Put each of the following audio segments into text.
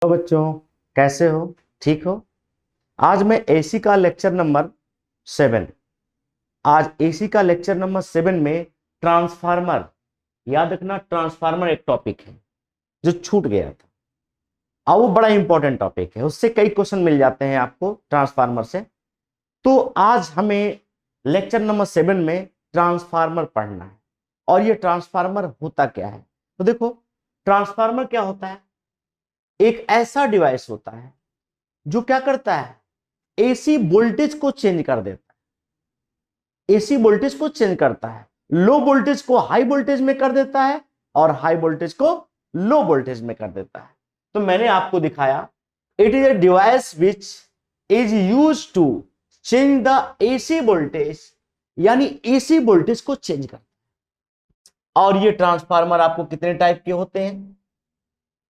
तो बच्चों, कैसे हो? ठीक हो? आज मैं एसी का लेक्चर नंबर 7। आज एसी का लेक्चर नंबर 7 में ट्रांसफार्मर, याद रखना ट्रांसफार्मर एक टॉपिक है जो छूट गया था। अब वो बड़ा इंपॉर्टेंट टॉपिक है, उससे कई क्वेश्चन मिल जाते हैं आपको ट्रांसफार्मर से। तो आज हमें लेक्चर नंबर 7 में ट्रांसफार्मर पढ़ना है। और ये ट्रांसफार्मर होता क्या है? तो देखो, ट्रांसफार्मर क्या होता है? एक ऐसा डिवाइस होता है जो क्या करता है, एसी वोल्टेज को चेंज कर देता है। एसी वोल्टेज को चेंज करता है, लो वोल्टेज को हाई वोल्टेज में कर देता है और हाई वोल्टेज को लो वोल्टेज में कर देता है। तो मैंने आपको दिखाया, it is a device which is use to change the AC voltage, यानी एसी वोल्टेज को चेंज कर। और ये ट्रांसफार्मर आपको कितने टाइप के होते हैं?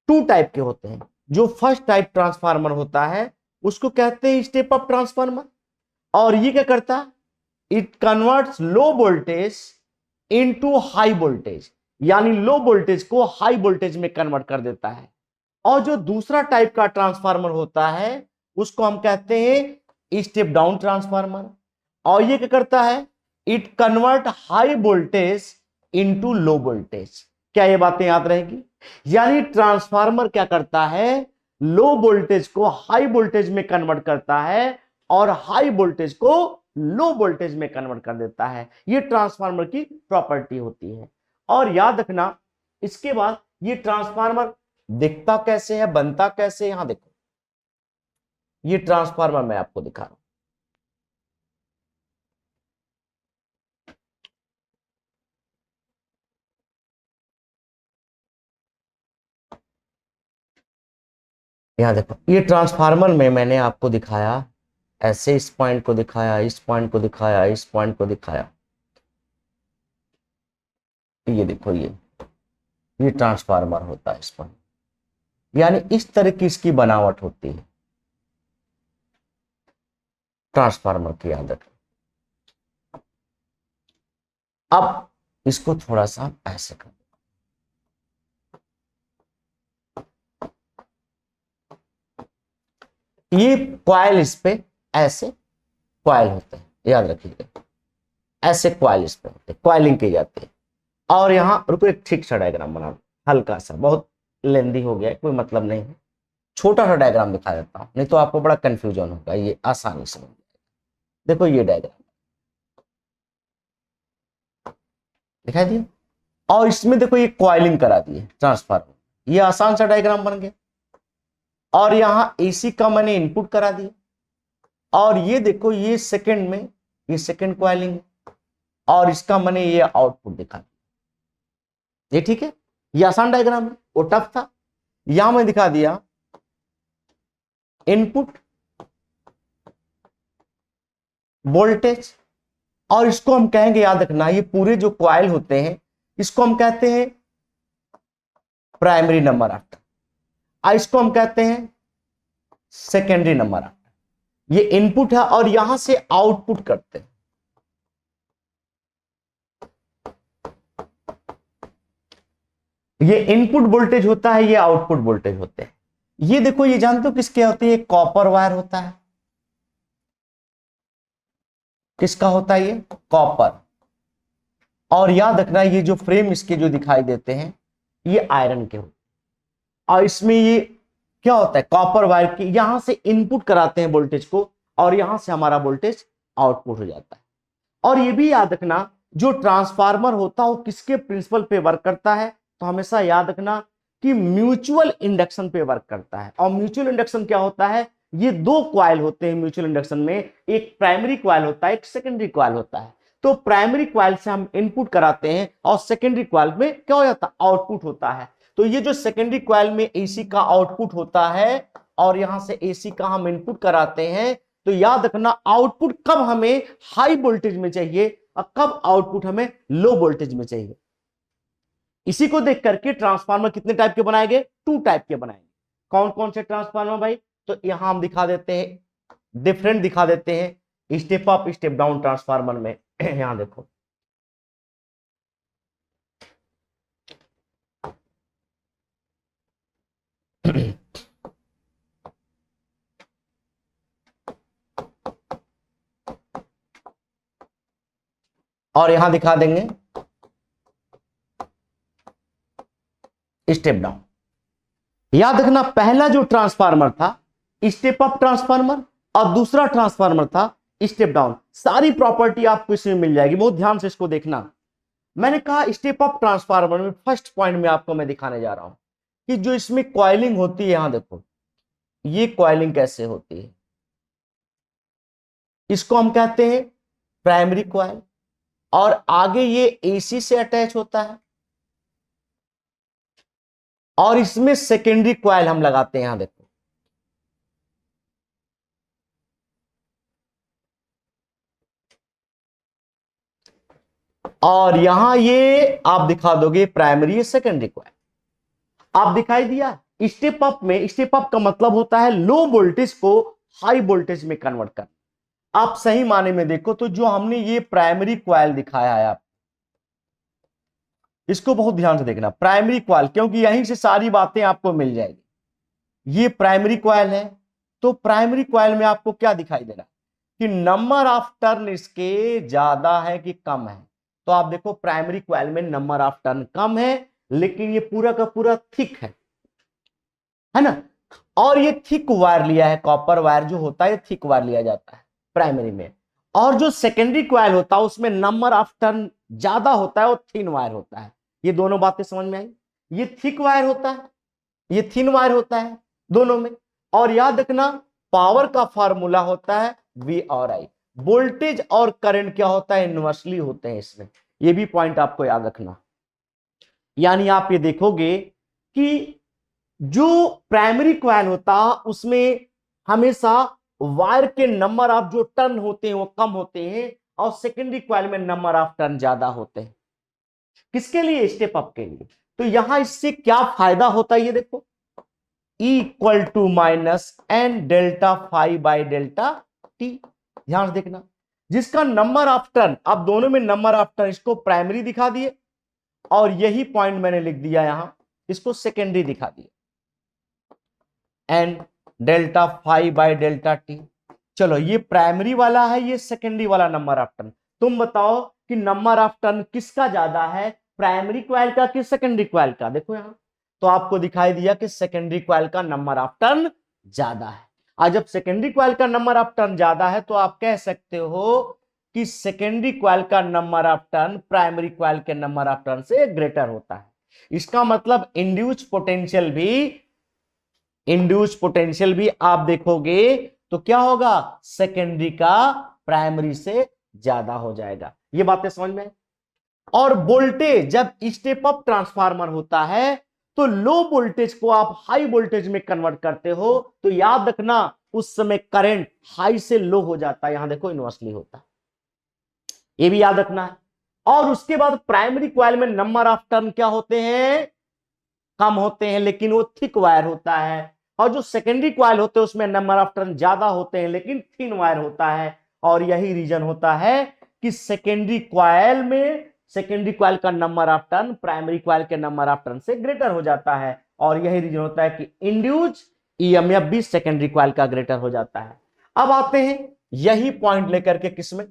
2 टाइप के होते हैं। जो फर्स्ट टाइप ट्रांसफार्मर होता है उसको कहते हैं स्टेप अप ट्रांसफार्मर। और ये क्या करता है, it converts low voltage into high voltage, यानी लो वोल्टेज को हाई वोल्टेज में कन्वर्ट कर देता है। और जो दूसरा टाइप का ट्रांसफार्मर होता है उसको हम कहते हैं स्टेप डाउन ट्रांसफार्मर। और ये क्या करता है, it convert high voltage into low voltage. क्या ये बातें याद रहेगी? यानी ट्रांसफार्मर क्या करता है, लो वोल्टेज को हाई वोल्टेज में कन्वर्ट करता है और हाई वोल्टेज को लो वोल्टेज में कन्वर्ट कर देता है। ये ट्रांसफार्मर की प्रॉपर्टी होती है। और याद रखना, इसके बाद ये ट्रांसफार्मर दिखता कैसे है, बनता कैसे है? यहां देखो, ये ट्रांसफार्मर मैं आपको दिखा रहा हूं। यहां देखो, ये ट्रांसफार्मर में मैंने आपको दिखाया, ऐसे इस पॉइंट को दिखाया, इस पॉइंट को दिखाया, इस पॉइंट को दिखाया। ये देखो, ये ट्रांसफार्मर होता है इस पॉइंट, यानी इस तरह की इसकी बनावट होती है ट्रांसफार्मर की आदत। अब इसको थोड़ा सा ऐसे कर, ये क्वाइल इस पे ऐसे क्वाइल होते हैं, याद रखिएगा, ऐसे क्वाइल इस पे होते हैं, क्वाइलिंग की जाती है। और यहां रुको, एक ठीक सा डायग्राम बना, हल्का सा, बहुत लेंदी हो गया, कोई मतलब नहीं है। छोटा सा डायग्राम दिखा देता हूं, नहीं तो आपको बड़ा कंफ्यूजन होगा, ये आसानी से देखो। ये डायग्राम दिखाई दिया, और इसमें देखो ये क्वाइलिंग करा दी है ट्रांसफार्मर, ये आसान सा डायग्राम बन गया। और यहां एसी का मैंने इनपुट करा दिया, और ये देखो ये सेकंड में, ये सेकंड क्वाइलिंग है, और इसका मैंने ये आउटपुट दिखा दिया। ये ठीक है, ये आसान डायग्राम है, वो टफ था। यहां मैं दिखा दिया इनपुट वोल्टेज, और इसको हम कहेंगे, याद रखना, ये पूरे जो क्वाइल होते हैं इसको हम कहते हैं प्राइमरी नंबर आफ्टर, इसको हम कहते हैं सेकेंडरी नंबर आफ्टर। ये इनपुट है और यहां से आउटपुट करते हैं। ये इनपुट वोल्टेज होता है, ये आउटपुट वोल्टेज होते हैं। ये देखो, ये जानते हो किसके होते हैं? कॉपर वायर होता है। किसका होता है? ये कॉपर। और याद रखना, ये जो फ्रेम इसके जो दिखाई देते हैं ये आयरन के होते हैं। और इसमें ये क्या होता है, कॉपर वायर की, यहां से इनपुट कराते हैं वोल्टेज को, और यहां से हमारा वोल्टेज आउटपुट हो जाता है। और ये भी याद रखना, जो ट्रांसफार्मर होता है वो किसके प्रिंसिपल पे वर्क करता है? तो हमेशा याद रखना कि म्यूचुअल इंडक्शन पे वर्क करता है। और म्यूचुअल इंडक्शन क्या होता है? ये 2 क्वाइल होते हैं म्यूचुअल इंडक्शन में, एक प्राइमरी क्वाइल होता है, एक सेकेंडरी क्वाइल होता है। तो प्राइमरी क्वाइल से हम इनपुट कराते हैं और सेकेंडरी क्वाइल में क्या हो जाता है? आउटपुट होता है। तो ये जो सेकेंडरी क्वाइल में एसी का आउटपुट होता है और यहां से एसी का हम इनपुट कराते हैं, तो याद रखना आउटपुट कब हमें हाई वोल्टेज में चाहिए और कब आउटपुट हमें लो वोल्टेज में चाहिए। इसी को देख करके ट्रांसफार्मर कितने टाइप के बनाएंगे? 2 टाइप के बनाएंगे। कौन कौन से ट्रांसफार्मर भाई? तो यहां हम दिखा देते हैं, डिफरेंट दिखा देते हैं, step up step down transformer में। यहां देखो, और यहां दिखा देंगे स्टेप डाउन। याद रखना, पहला जो ट्रांसफार्मर था स्टेप अप ट्रांसफार्मर और दूसरा ट्रांसफार्मर था स्टेप डाउन। सारी प्रॉपर्टी आपको इसमें मिल जाएगी, बहुत ध्यान से इसको देखना। मैंने कहा स्टेप अप ट्रांसफार्मर में फर्स्ट पॉइंट में आपको मैं दिखाने जा रहा हूं कि जो इसमें कॉइलिंग होती है, यहां देखो ये कॉइलिंग कैसे होती है। इसको हम कहते हैं प्राइमरी कॉइल, और आगे ये एसी से अटैच होता है, और इसमें सेकेंडरी कॉइल हम लगाते हैं। यहां देखो और यहां ये आप दिखा दोगे प्राइमरी सेकेंडरी कॉइल। आप दिखाई दिया। स्टेप अप में, स्टेप अप का मतलब होता है लो वोल्टेज को हाई वोल्टेज में कन्वर्ट करना। आप सही माने में देखो तो जो हमने ये प्राइमरी कॉइल दिखाया है, आप इसको बहुत ध्यान से देखना। प्राइमरी कॉइल, क्योंकि यहीं से सारी बातें आपको मिल जाएगी। ये प्राइमरी कॉइल है, तो प्राइमरी कॉइल में आपको क्या दिखाई दे रहा है कि नंबर ऑफ टर्न इसके ज्यादा है कि कम है। तो आप देखो प्राइमरी कॉइल में नंबर ऑफ टर्न कम है, लेकिन ये पूरा का पूरा थिक है ना। और ये थिक वायर लिया है, कॉपर वायर जो होता है थिक वायर लिया जाता है प्राइमरी में। और जो सेकेंडरी कॉइल होता है उसमें नंबर ऑफ टर्न ज्यादा होता है और थिन वायर होता है। ये दोनों बातें समझ में आई। ये थिक वायर होता है, ये थिन वायर होता है दोनों में। और याद रखना पावर का फार्मूला होता है V और I। वोल्टेज और करंट क्या होता है, इनवर्सली होते हैं इसमें। ये भी पॉइंट आपको याद रखना। यानी आप ये देखोगे कि जो प्राइमरी कॉइल होता है उसमें हमेशा वायर के नंबर ऑफ जो टर्न होते हैं वो कम होते हैं, और सेकेंडरी कॉइल में नंबर ऑफ टर्न ज्यादा होते हैं। किसके लिए, स्टेप अप के लिए। तो यहां इससे क्या फायदा होता है, ये देखो E equal to minus N delta phi by delta T. ध्यान से देखना, जिसका नंबर ऑफ टर्न, अब दोनों में नंबर ऑफ टर्न, इसको प्राइमरी दिखा दिए और यही पॉइंट मैंने लिख दिया यहां, इसको सेकेंडरी दिखा दिया, N delta phi by delta T. चलो ये प्राइमरी वाला है, ये सेकेंडरी वाला नंबर ऑफ टर्न। तुम बताओ कि नंबर ऑफ टर्न किसका ज्यादा है, प्राइमरी कॉइल का कि सेकेंडरी कॉइल का। देखो यहां तो आपको दिखाई दिया कि सेकेंडरी कॉइल का नंबर ऑफ टर्न ज्यादा है। और जब सेकेंडरी कॉइल का नंबर ऑफ टर्न ज्यादा है तो आप कह सकते हो कि सेकेंडरी कॉइल का number of turn primary coil के नंबर ऑफ टर्न से ग्रेटर होता है। इसका मतलब इंड्यूस पोटेंशियल भी आप देखोगे तो क्या होगा, सेकेंडरी का प्राइमरी से ज्यादा हो जाएगा। ये बातें समझ में। और वोल्टेज, जब स्टेप अप ट्रांसफार्मर होता है तो लो वोल्टेज को आप हाई वोल्टेज में कन्वर्ट करते हो, तो याद रखना उस समय करंट हाई से लो हो जाता है। यहां देखो इनवर्सली होता है, ये भी याद रखना है। और उसके बाद प्राइमरी कॉइल में नंबर ऑफ टर्न क्या होते हैं, कम होते हैं, लेकिन वो थिक वायर होता है। और जो सेकेंडरी कॉइल होते हैं उसमें नंबर ऑफ टर्न ज्यादा होते हैं, लेकिन थिन वायर होता है। और यही रीजन होता है कि सेकेंडरी कॉइल का number of turn primary coil के नंबर ऑफ टर्न से ग्रेटर हो जाता है। और यही रीजन होता है कि इंड्यूस्ड ईएमएफ भी सेकेंडरी कॉइल का ग्रेटर हो जाता है। अब आते हैं यही पॉइंट लेकर के किसमें,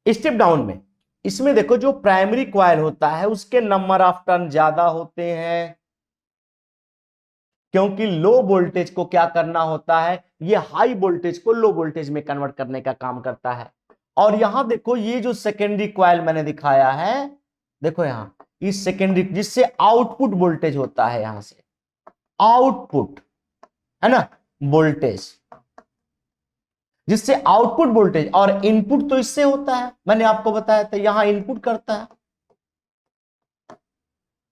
स्टेप डाउन में। इसमें देखो जो प्राइमरी कॉइल होता है उसके नंबर ऑफ टर्न ज्यादा होते हैं, क्योंकि लो वोल्टेज को क्या करना होता है, ये हाई वोल्टेज को लो वोल्टेज में कन्वर्ट करने का काम करता है। और यहां देखो ये जो सेकेंडरी कॉइल मैंने दिखाया है, देखो यहां इस सेकेंडरी, जिससे आउटपुट वोल्टेज होता है, यहां से आउटपुट है ना वोल्टेज, जिससे आउटपुट वोल्टेज, और इनपुट तो इससे होता है, मैंने आपको बताया था यहां इनपुट करता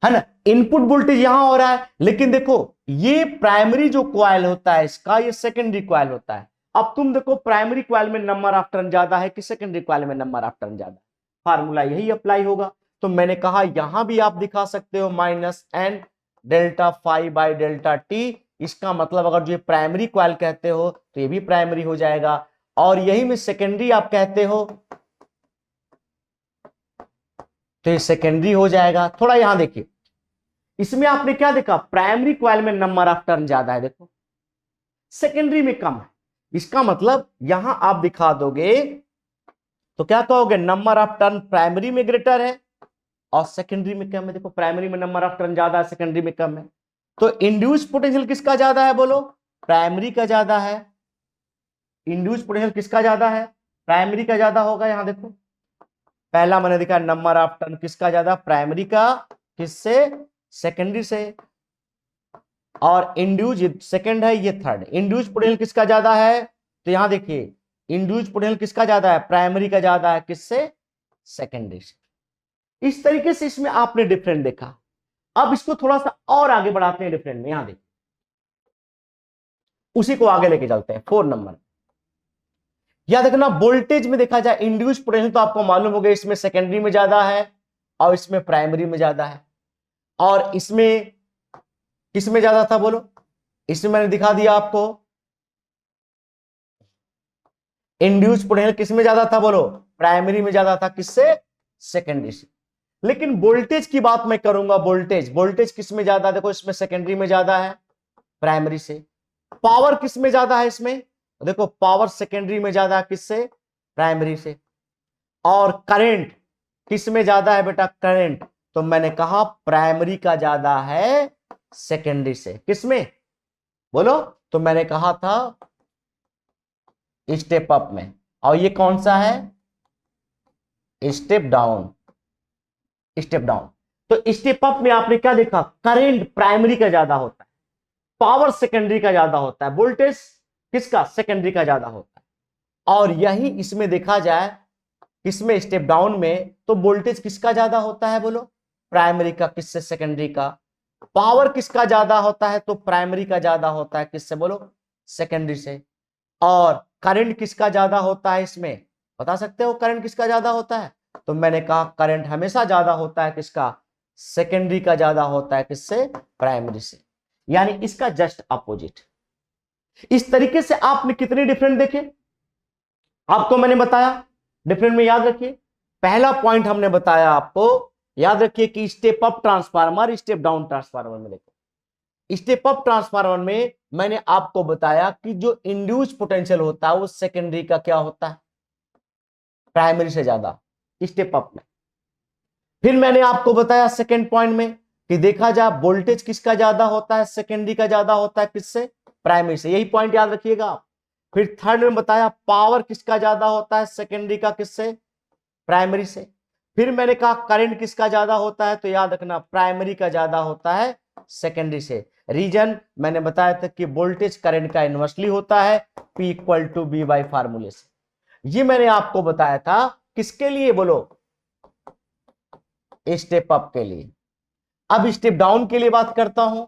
है ना, इनपुट वोल्टेज यहां हो रहा है। लेकिन देखो ये प्राइमरी जो कॉइल होता है इसका, ये सेकेंडरी कॉइल होता है। अब तुम देखो प्राइमरी कॉइल में नंबर ऑफ टर्न ज्यादा है कि सेकेंडरी कॉइल में नंबर ऑफ टर्न ज्यादा है, फार्मूला यही अप्लाई होगा। तो मैंने कहा यहां भी आप दिखा सकते हो minus N delta phi by delta T. इसका मतलब अगर जो प्राइमरी कॉइल कहते हो तो ये भी प्राइमरी हो जाएगा, और यही में सेकेंडरी आप कहते हो तो ये सेकेंडरी हो जाएगा। थोड़ा यहां देखिए, इसमें आपने क्या देखा, प्राइमरी कॉइल में नंबर ऑफ टर्न ज्यादा है, देखो सेकेंडरी में कम है। इसका मतलब यहां आप दिखा दोगे तो क्या कहोगे, नंबर ऑफ टर्न प्राइमरी में ग्रेटर है और सेकेंडरी में कम है। देखो प्राइमरी में नंबर ऑफ टर्न ज्यादा है, सेकेंडरी में कम है। तो इंड्यूस पोटेंशियल किसका ज्यादा है, बोलो, प्राइमरी का ज्यादा है। इंड्यूस पोटेंशियल किसका ज्यादा है, प्राइमरी का ज्यादा होगा। यहां देखो पहला मैंने दिखा नंबर ऑफ टर्न किसका ज्यादा, प्राइमरी का, किससे, सेकेंडरी से। और इंड्यूज सेकेंड है, ये थर्ड। इंड्यूस पोटेंशियल किसका ज्यादा है, तो यहां देखिए इंड्यूस पोटेंशियल किसका ज्यादा है, प्राइमरी का ज्यादा है, किससे, सेकेंडरी से। इस तरीके से इसमें आपने डिफरेंट देखा। अब इसको थोड़ा सा और आगे बढ़ाते हैं डिफरेंट में। यहां देखिए उसी को आगे लेके चलते हैं 4 नंबर। याद रखना वोल्टेज में देखा जाए इंड्यूस पोटेंशियल तो आपको मालूम हो गया, इसमें सेकेंडरी में ज्यादा है और इसमें प्राइमरी में ज्यादा है। और इसमें किसमें ज्यादा था, बोलो, इसमें मैंने दिखा दिया आपको इंड्यूस पोटेंशियल किसमें ज्यादा था, बोलो, प्राइमरी में ज्यादा था, किससे, सेकेंडरी से। लेकिन वोल्टेज की बात मैं करूंगा, वोल्टेज वोल्टेज किसमें ज्यादा, देखो इसमें सेकेंडरी में ज्यादा है, प्राइमरी से। पावर किसमें ज्यादा है, इसमें देखो पावर सेकेंडरी में ज्यादा है, किससे, प्राइमरी से। और करंट किसमें ज्यादा है बेटा, करंट, तो मैंने कहा प्राइमरी का ज्यादा है सेकेंडरी से। किसमें, बोलो, तो मैंने कहा था स्टेप अप में। और ये कौन सा है, स्टेप डाउन। स्टेप डाउन तो स्टेप अप में आपने क्या देखा, करंट प्राइमरी का ज्यादा होता है, पावर सेकेंडरी का ज्यादा होता है, वोल्टेज किसका, सेकेंडरी का ज्यादा होता है। और यही इसमें देखा जाए किसमें, स्टेप डाउन में, तो वोल्टेज किसका ज्यादा होता है, बोलो, प्राइमरी का, किससे, सेकेंडरी का। पावर किसका ज्यादा होता है, तो प्राइमरी का ज्यादा होता है, किससे, बोलो, सेकेंडरी से। और करंट किसका ज्यादा होता है, इसमें बता सकते हो करंट किसका ज्यादा होता है, तो मैंने कहा करंट हमेशा ज्यादा होता है, किसका, सेकेंडरी का ज्यादा होता है, किससे, प्राइमरी से। यानी इसका जस्ट अपोजिट। इस तरीके से आपने कितने डिफरेंट देखे, आपको मैंने बताया डिफरेंट में। याद रखिए पहला पॉइंट हमने बताया आपको, याद रखिए कि step up transformer, step down transformer में देखो। स्टेप अप ट्रांसफार्मर में मैंने आपको बताया कि जो इंड्यूस पोटेंशियल होता है वो सेकेंडरी का क्या होता है, प्राइमरी से ज्यादा, स्टेप अप में। फिर मैंने आपको बताया सेकेंड पॉइंट में कि देखा जाए वोल्टेज किसका ज्यादा होता है, सेकेंडरी का ज्यादा होता है, किससे, प्राइमरी से। यही पॉइंट याद रखिएगा आप। फिर थर्ड में बताया पावर किसका ज्यादा होता है, सेकेंडरी का, किससे, प्राइमरी से। फिर मैंने कहा करंट किसका ज्यादा होता है, तो याद रखना प्राइमरी का ज्यादा होता है सेकेंडरी से। रीजन मैंने बताया था कि वोल्टेज करंट का इनवर्सली होता है, P equal to B by फार्मूले से। ये मैंने आपको बताया था किसके लिए, बोलो, स्टेप अप के लिए। अब स्टेप डाउन के लिए बात करता हूं,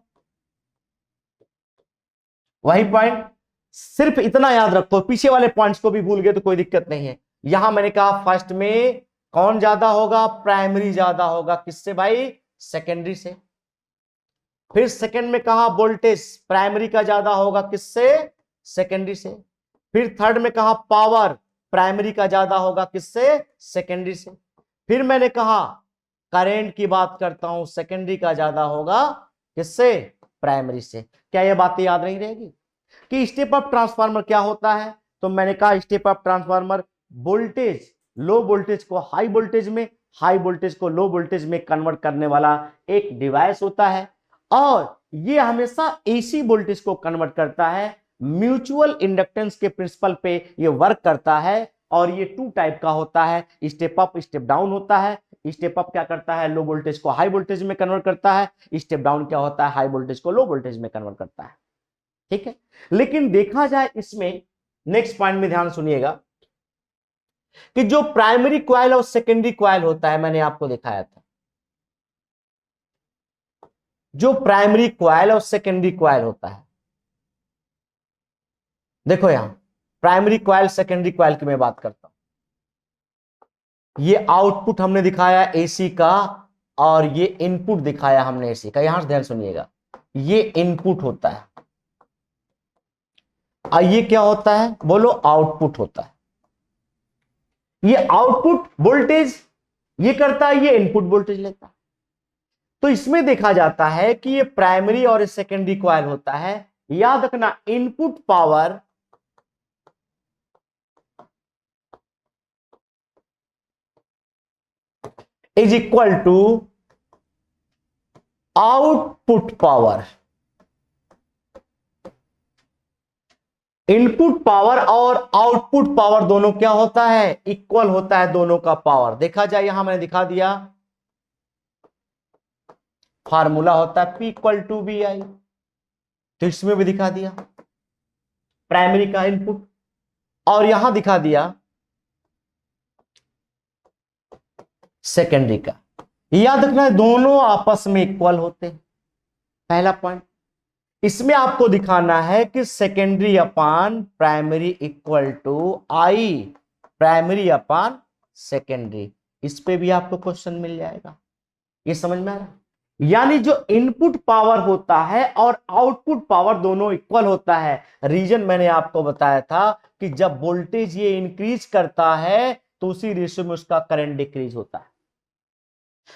वही पॉइंट, सिर्फ इतना याद रखो, पीछे वाले पॉइंट्स को भी भूल गए तो कोई दिक्कत नहीं है। यहां मैंने कहा फर्स्ट में कौन ज्यादा होगा, प्राइमरी ज्यादा होगा, किससे भाई, सेकेंडरी से। फिर सेकंड में कहा वोल्टेज प्राइमरी का ज्यादा होगा, किससे, सेकेंडरी से। फिर थर्ड में कहा पावर प्राइमरी का ज्यादा होगा, किससे, सेकेंडरी से। फिर मैंने कहा करंट की बात करता हूं, सेकेंडरी का ज्यादा होगा, किससे, प्राइमरी से। क्या ये बातें याद नहीं रहेगी कि स्टेप अप ट्रांसफार्मर क्या होता है, तो मैंने कहा step up transformer voltage, low voltage को हाई वोल्टेज में, हाई वोल्टेज को लो वोल्टेज में कन्वर्ट करने वाला एक डिवाइस होता है। और ये हमेशा एसी वोल्टेज को कन्वर्ट करता है, म्यूचुअल इंडक्टेंस के प्रिंसिपल पे ये वर्क करता है। और ये 2 टाइप का होता है, स्टेप अप, स्टेप डाउन होता है। स्टेप अप क्या करता है, लो वोल्टेज को हाई वोल्टेज में कन्वर्ट करता है। स्टेप डाउन क्या होता है, हाई वोल्टेज को लो वोल्टेज में कन्वर्ट करता है। ठीक है, लेकिन देखा जाए इसमें नेक्स्ट पॉइंट में ध्यान सुनिएगा कि जो प्राइमरी क्वाइल और सेकेंडरी क्वाइल होता है, मैंने आपको दिखाया था, जो प्राइमरी क्वाइल और सेकेंडरी क्वाइल होता है, देखो यहां प्राइमरी क्वाइल सेकेंडरी क्वाइल की मैं बात करता हूं। ये आउटपुट हमने दिखाया एसी का और ये इनपुट दिखाया हमने एसी का। यहां से ध्यान सुनिएगा, ये इनपुट होता है और ये क्या होता है, बोलो, आउटपुट होता है। ये आउटपुट वोल्टेज ये करता है, ये इनपुट वोल्टेज लेता है। तो इसमें देखा जाता है कि ये प्राइमरी और सेकेंडरी क्वाइल होता है। याद रखना input power is equal to output power. Input power और आउटपुट पावर दोनों क्या होता है, इक्वल होता है दोनों का पावर। देखा जाए यहां मैंने दिखा दिया, फार्मूला होता है P equal to B I, तो इसमें भी दिखा दिया प्राइमरी का इनपुट, और यहां दिखा दिया सेकेंडरी का। याद रखना दोनों आपस में इक्वल होते हैं, पहला पॉइंट। इसमें आपको दिखाना है कि secondary upon primary equal to I primary upon secondary. इस पे भी आपको क्वेश्चन मिल जाएगा, ये समझ में आ रहा है। यानी जो इनपुट पावर होता है और आउटपुट पावर दोनों इक्वल होता है। रीजन मैंने आपको बताया था कि जब वोल्टेज ये इंक्रीज करता है तो उसी रेशियो में उसका करंट डिक्रीज होता है।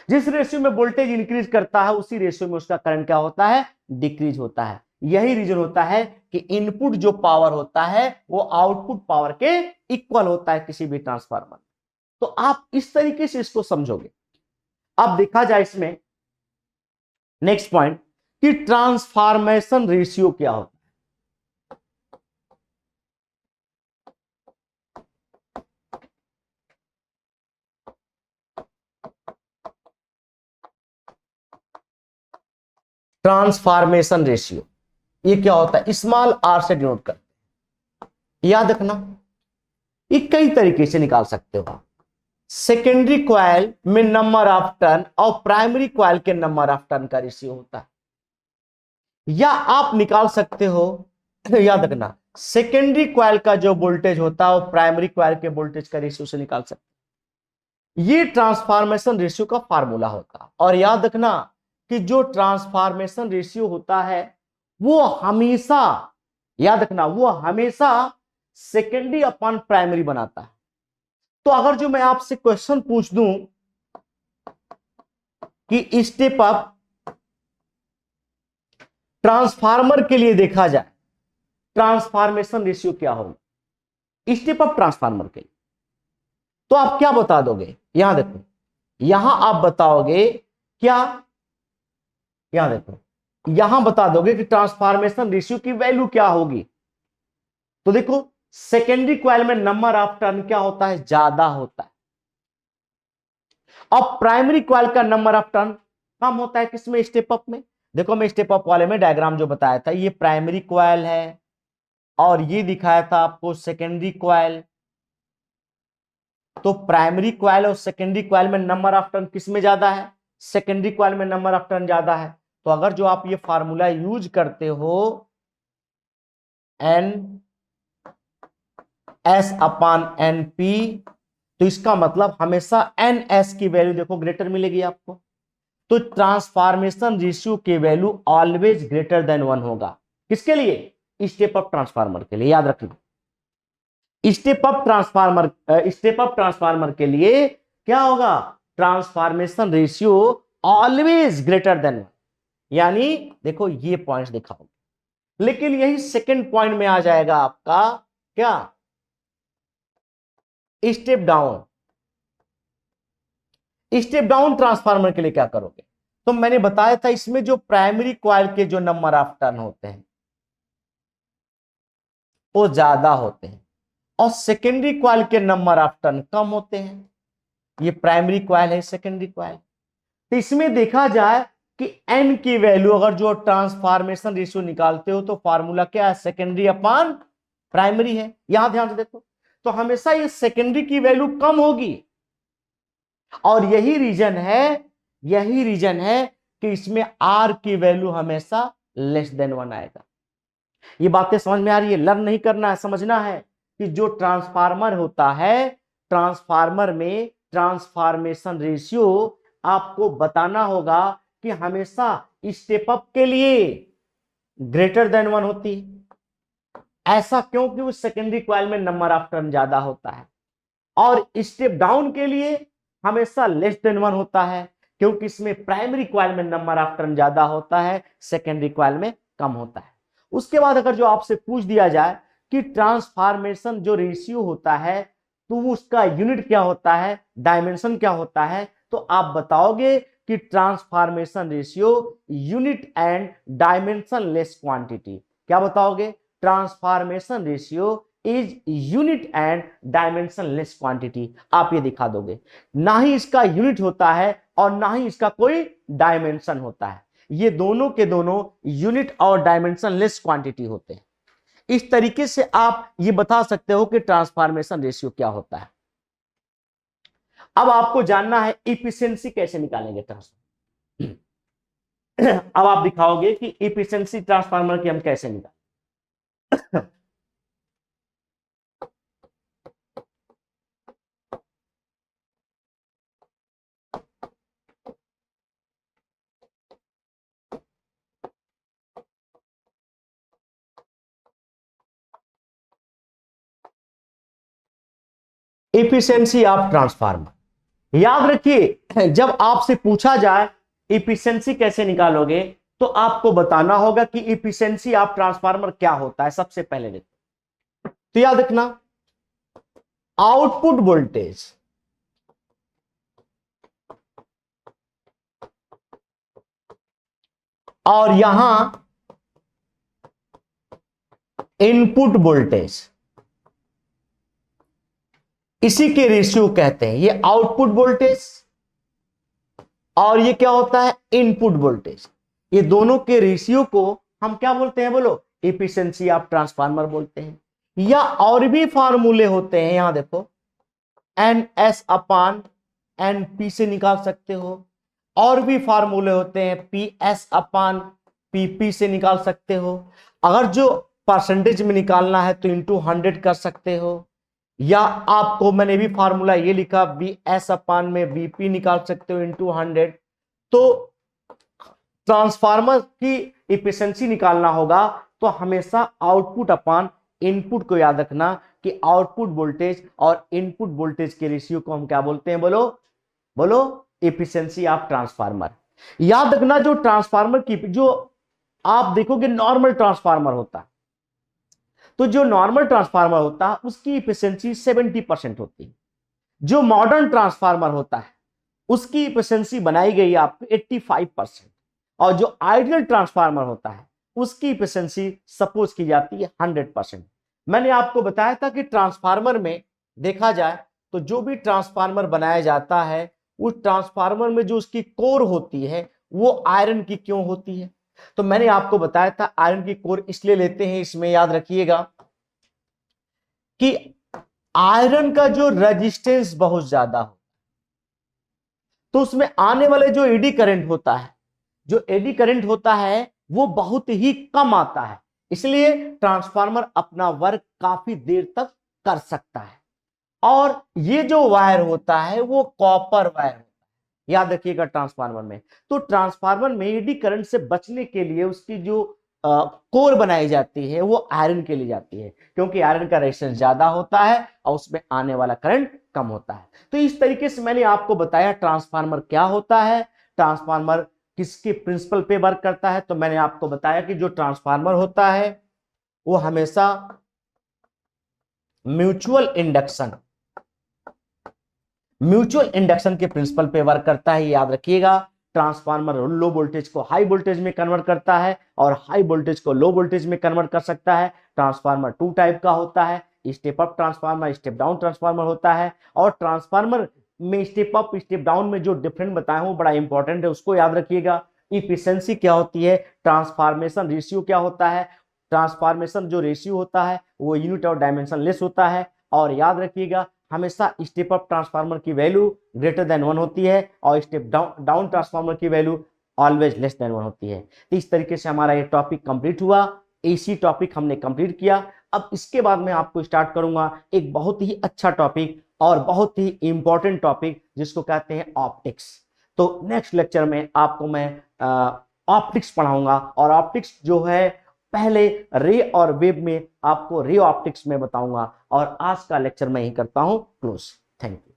जिस रेशियो में वोल्टेज इंक्रीज करता है उसी रेशियो में उसका करंट क्या होता है, डिक्रीज होता है। यही रीजन होता है कि इनपुट जो पावर होता है वो आउटपुट पावर के इक्वल होता है किसी भी ट्रांसफार्मर। तो आप इस तरीके से इसको समझोगे। अब देखा जाए इसमें नेक्स्ट पॉइंट कि ट्रांसफॉर्मेशन रेशियो क्या होता है। ट्रांसफॉर्मेशन रेशियो ये क्या होता है, स्मॉल आर से डिनोट करते हैं। याद रखना ये कई तरीके से निकाल सकते हो। सेकेंडरी कॉइल में नंबर ऑफ टर्न और प्राइमरी कॉइल के नंबर ऑफ टर्न का रेशियो होता है, या आप निकाल सकते हो, याद रखना सेकेंडरी कॉइल का जो वोल्टेज होता है वो प्राइमरी कॉइल के वोल्टेज का रेशियो से निकाल सकते हैं। ये ट्रांसफॉर्मेशन रेशियो का फार्मूला होता है। और याद रखना कि जो ट्रांसफॉर्मेशन रेशियो होता है वो हमेशा, याद रखना वो हमेशा सेकेंडरी अपॉन प्राइमरी बनाता है। तो अगर जो मैं आपसे क्वेश्चन पूछ दूं कि स्टेप अप ट्रांसफार्मर के लिए देखा जाए ट्रांसफॉर्मेशन रेशियो क्या होगा स्टेप अप ट्रांसफार्मर के लिए, तो आप क्या बता दोगे। यहां देखो, यहां आप बताओगे क्या, यहां देखो यहां बता दोगे कि ट्रांसफॉर्मेशन रेशियो की वैल्यू क्या होगी। तो देखो सेकेंडरी कॉइल में नंबर ऑफ टर्न क्या होता है, ज्यादा होता है, और प्राइमरी कॉइल का नंबर ऑफ टर्न कम होता है। किसमें, स्टेप अप में। देखो मैं स्टेप अप वाले में डायग्राम जो बताया था, ये प्राइमरी कॉइल है और ये दिखाया था आपको सेकेंडरी कॉइल। तो प्राइमरी कॉइल और सेकेंडरी कॉइल में नंबर ऑफ टर्न किसमें ज्यादा है, सेकेंडरी कॉइल में नंबर ऑफ टर्न ज्यादा है। तो अगर जो आप ये फार्मूला यूज करते हो N S upon N P, तो इसका मतलब हमेशा एन एस की वैल्यू देखो ग्रेटर मिलेगी आपको। तो ट्रांसफॉर्मेशन रेशियो की वैल्यू ऑलवेज ग्रेटर देन 1 होगा। किसके लिए, स्टेप अप ट्रांसफार्मर के लिए। याद रखना स्टेप अप ट्रांसफार्मर के लिए क्या होगा, transformation ratio always greater than 1। यानी देखो ये पॉइंट्स दिखाओगे, लेकिन यही सेकंड पॉइंट में आ जाएगा आपका क्या, step down. Step down transformer के लिए क्या करोगे, तो मैंने बताया था इसमें जो प्राइमरी कॉइल के जो नंबर ऑफ टर्न होते हैं वो ज्यादा होते हैं और सेकेंडरी कॉइल के नंबर ऑफ टर्न कम होते हैं। ये प्राइमरी कॉइल है, सेकेंडरी कॉइल। तो इसमें देखा जाए कि एन की वैल्यू अगर जो ट्रांसफॉर्मेशन रेशियो निकालते हो तो फार्मूला क्या है, सेकेंडरी अपॉन प्राइमरी है। यहां ध्यान से देखो, तो हमेशा ये सेकेंडरी की वैल्यू कम होगी, और यही रीजन है कि इसमें आर की वैल्यू हमेशा लेस देन 1 आएगा। ये बातें समझ में आ रही है, लर्न नहीं करना है, समझना है कि जो ट्रांसफार्मर होता है, ट्रांसफार्मर में ट्रांसफॉर्मेशन रेशियो आपको बताना होगा कि हमेशा स्टेप अप के लिए ग्रेटर देन 1 होती है। ऐसा क्यों, कि उस सेकेंडरी कॉइल में नंबर ऑफ टर्न ज्यादा होता है, और स्टेप डाउन के लिए हमेशा लेस देन 1 होता है, क्योंकि इसमें प्राइमरी कॉइल में नंबर ऑफ टर्न ज्यादा होता है, सेकेंडरी कॉइल में कम होता है। उसके बाद अगर जो आपसे पूछ दिया जाए कि ट्रांसफॉर्मेशन जो रेशियो होता है तो उसका यूनिट क्या होता है, डायमेंशन क्या होता है, तो आप बताओगे कि transformation ratio unit and dimension less quantity. क्या बताओगे? Transformation ratio is unit and dimension less quantity. आप ये दिखा दोगे, ना ही इसका यूनिट होता है और ना ही इसका कोई डायमेंशन होता है, ये दोनों के दोनों यूनिट और डायमेंशन लेस क्वांटिटी होते हैं। इस तरीके से आप ये बता सकते हो कि ट्रांसफॉर्मेशन रेशियो क्या होता है। अब आपको जानना है इफिशिएंसी कैसे निकालेंगे ट्रांसफार्मर। अब आप दिखाओगे कि इफिशिएंसी ट्रांसफार्मर की हम कैसे निकालें। इफिशिएंसी ऑफ ट्रांसफार्मर, याद रखिए जब आपसे पूछा जाए इफिशिएंसी कैसे निकालोगे तो आपको बताना होगा कि इफिशिएंसी ऑफ ट्रांसफार्मर क्या होता है। सबसे पहले देखो, तो याद रखना आउटपुट वोल्टेज और यहां इनपुट वोल्टेज, इसी के रेशियो कहते हैं। ये आउटपुट वोल्टेज और ये क्या होता है? Input voltage. ये दोनों के रेशियो को हम क्या बोलते हैं? बोलो, एफिशिएंसी ऑफ ट्रांसफार्मर बोलते हैं। या और भी फार्मूले होते हैं, यहां देखो NS अपान NP से निकाल सकते हो, और भी फार्मूले होते हैं PS अपान PP से निकाल सकते हो। अगर जो परसेंटेज में निकालना है तो इंटू 100 कर सकते हो, या आपको मैंने भी फार्मूला ये लिखा VS अपान में VP निकाल सकते हो इंटू 100। तो ट्रांसफार्मर की इफिशिएंसी निकालना होगा तो हमेशा आउटपुट अपान इनपुट को याद रखना कि आउटपुट वोल्टेज और इनपुट वोल्टेज के रेशियो को हम क्या बोलते हैं? बोलो बोलो, इफिशिएंसी ऑफ ट्रांसफार्मर। याद रखना जो ट्रांसफार्मर की, जो आप देखोगे नॉर्मल ट्रांसफार्मर होता है, तो जो नॉर्मल ट्रांसफार्मर होता है उसकी इफिशिएंसी 70% होती है। जो मॉडर्न ट्रांसफार्मर होता है उसकी इफिशिएंसी बनाई गई है आपको 85%, और जो आइडियल ट्रांसफार्मर होता है उसकी इफिशिएंसी सपोज की जाती है 100%। मैंने आपको बताया था कि ट्रांसफार्मर में देखा जाए तो जो भी ट्रांसफार्मर बनाया जाता है उस ट्रांसफार्मर में जो उसकी कोर होती है वो आयरन की क्यों होती है? तो मैंने आपको बताया था आयरन की कोर इसलिए लेते हैं, इसमें याद रखिएगा कि आयरन का जो रेजिस्टेंस बहुत ज्यादा हो, तो उसमें आने वाले जो एडी करंट होता है, जो एडी करंट होता है वो बहुत ही कम आता है, इसलिए ट्रांसफार्मर अपना वर्क काफी देर तक कर सकता है। और ये जो वायर होता है वो कॉपर वायर होता है, याद रखिएगा ट्रांसफार्मर में। तो ट्रांसफार्मर में एडी करंट से बचने के लिए उसकी जो कोर बनाई जाती है वो आयरन के लिए जाती है, क्योंकि आयरन का रेजिस्टेंस ज्यादा होता है और उसमें आने वाला करंट कम होता है। तो इस तरीके से मैंने आपको बताया ट्रांसफार्मर क्या होता है, ट्रांसफार्मर किसके प्रिंसिपल पे वर्क करता है। तो मैंने आपको बताया कि जो ट्रांसफार्मर होता है वो हमेशा म्यूचुअल इंडक्शन के प्रिंसिपल पे वर्क करता है। याद रखिएगा ट्रांसफार्मर लो वोल्टेज को हाई वोल्टेज में कन्वर्ट करता है और हाई वोल्टेज को लो वोल्टेज में कन्वर्ट कर सकता है। ट्रांसफार्मर 2 टाइप का होता है, step up transformer, step down transformer होता है। और ट्रांसफार्मर में स्टेप अप स्टेप डाउन में जो डिफरेंट बताया हूं बड़ा इंपॉर्टेंट है, उसको याद रखिएगा। इफिशिएंसी क्या होती है, ट्रांसफॉर्मेशन रेशियो क्या होता है, ट्रांसफॉर्मेशन जो रेशियो होता है वो यूनिट और डायमेंशन लेस होता है। और याद रखिएगा हमेशा स्टेप अप ट्रांसफार्मर की वैल्यू ग्रेटर देन 1 होती है और स्टेप डाउन ट्रांसफार्मर की वैल्यू ऑलवेज लेस देन 1 होती है। तो इस तरीके से हमारा ये टॉपिक कंप्लीट हुआ, एसी टॉपिक हमने कंप्लीट किया। अब इसके बाद मैं आपको स्टार्ट करूंगा एक बहुत ही अच्छा टॉपिक और बहुत ही इंपॉर्टेंट टॉपिक जिसको कहते हैं ऑप्टिक्स। तो नेक्स्ट लेक्चर में आपको मैं ऑप्टिक्स पढ़ाऊंगा, और ऑप्टिक्स जो है पहले रे और वेव में आपको रे ऑप्टिक्स में बताऊंगा। और आज का लेक्चर मैं ही करता हूं क्लोज। Thank you.